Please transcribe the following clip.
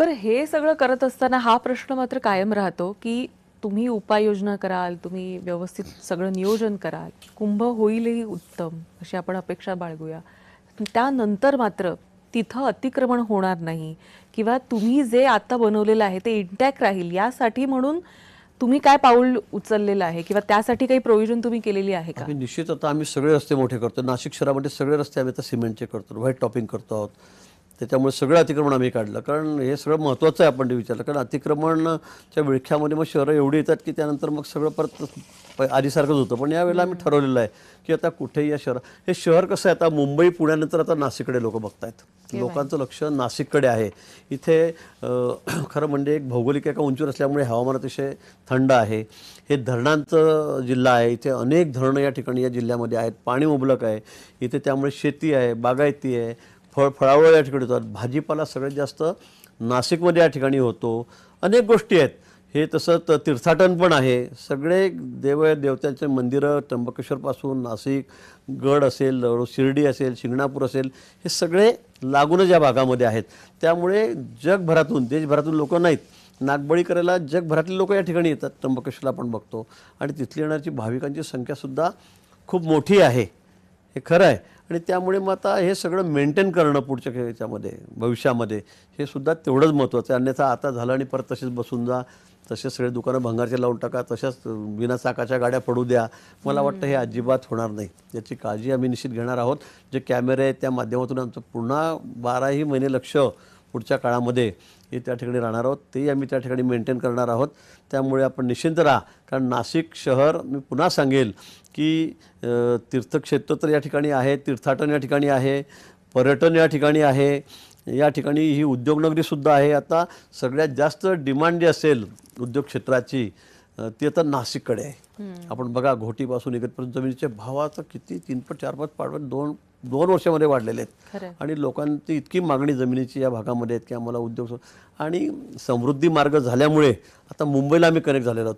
बरं हे सगळं करत असताना हा प्रश्न मात्र कायम राहतो की तुम्ही उपाययोजना कराल, तुम्ही व्यवस्थित सगळं नियोजन कराल, कुंभ होईलही उत्तम अशी आपण अपेक्षा बाळगूया. त्यानंतर मात्र तिथं अतिक्रमण होणार नाही किंवा तुम्ही जे आता बनवलेलं आहे ते इंटॅक्ट राहील यासाठी म्हणून तुम्ही काय पाऊल उचललेलं आहे किंवा त्यासाठी काही प्रोव्हिजन तुम्ही केलेली आहे का? आम्ही निश्चित आता आम्ही सगळे रस्ते मोठे करतो. नाशिक शहरामध्ये सगळे रस्ते आम्ही आता सिमेंटचे करतो, व्हाईट टॉपिंग करतो आहोत. त्याच्यामुळे सगळं अतिक्रमण आम्ही काढलं, कारण हे सगळं महत्त्वाचं आहे. आपण ते विचारलं, कारण अतिक्रमणच्या विळख्यामध्ये मग शहरं एवढी येतात की त्यानंतर मग सगळं परत आधीसारखंच होतं. पण यावेळेला आम्ही ठरवलेलं आहे की आता कुठेही या हे शहर कसं आहे, आता मुंबई पुण्यानंतर आता नाशिककडे लोक बघतायत. लोकांचं लक्ष नाशिककडे आहे. इथे खरं म्हणजे एक भौगोलिक एका उंचीवर असल्यामुळे हवामान अतिशय थंड आहे. हे धरणांचं जिल्हा आहे. इथे अनेक धरणं या ठिकाणी या जिल्ह्यामध्ये आहेत. पाणी मुबलक आहे इथे, त्यामुळे शेती आहे, बागायती आहे, फळावळ या ठिकाणी होतात. भाजीपाला सगळ्यात जास्त नाशिकमध्ये या ठिकाणी होतो. अनेक गोष्टी आहेत. हे तसं तीर्थाटन पण आहे. सगळे देवतांचे मंदिरं त्र्यंबकेश्वरपासून नाशिक गड असेल, शिर्डी असेल, शिंगणापूर असेल, हे सगळे लागूनच या भागामध्ये आहेत. त्यामुळे जगभरातून देशभरातून लोक नाहीत, नागबळी करायला जगभरातले लोक या ठिकाणी येतात. त्र्यंबकेश्वरला आपण बघतो आणि तिथली येणारी भाविकांची संख्यासुद्धा खूप मोठी आहे, हे खरं आहे. आणि त्यामुळे मग आता हे सगळं मेंटेन करणं पुढच्या ह्याच्यामध्ये भविष्यामध्ये हे सुद्धा तेवढंच महत्त्वाचं आहे. अन्यथा आता झालं आणि परत तसेच बसून जा, तसेच सगळे दुकानं भंगारचे लावून टाका, तशाच बिना चाकाच्या गाड्या पडू द्या, मला वाटतं हे अजिबात होणार नाही. याची काळजी आम्ही निश्चित घेणार आहोत. जे कॅमेरे आहेत त्या माध्यमातून आमचं पुन्हा 12ही महिने लक्ष पुढच्या काळामध्ये हे त्या ठिकाणी राहणार आहोत. तेही आम्ही त्या ठिकाणी मेंटेन करणार आहोत. त्यामुळे आपण निश्चिंत राहा, कारण नाशिक शहर मी पुन्हा सांगेल की तीर्थक्षेत्र तर या ठिकाणी आहे, तीर्थाटन या ठिकाणी आहे, पर्यटन या ठिकाणी आहे, या ठिकाणी ही उद्योगनगरीसुद्धा आहे. आता सगळ्यात जास्त डिमांड जी असेल उद्योग क्षेत्राची ती आता नाशिककडे आहे. आपण बघा, घोटीपासून इगतपर्यंत जमिनीचे भाव आता किती 3 पट 4 पट पाडवत दोन वर्षामध्ये वाढलेले आहेत. आणि लोकांची इतकी मागणी जमिनीची या भागामध्ये आहेत की आम्हाला उद्योग आणि समृद्धी मार्ग झाल्यामुळे आता मुंबईला आम्ही कनेक्ट झालेलो आहोत.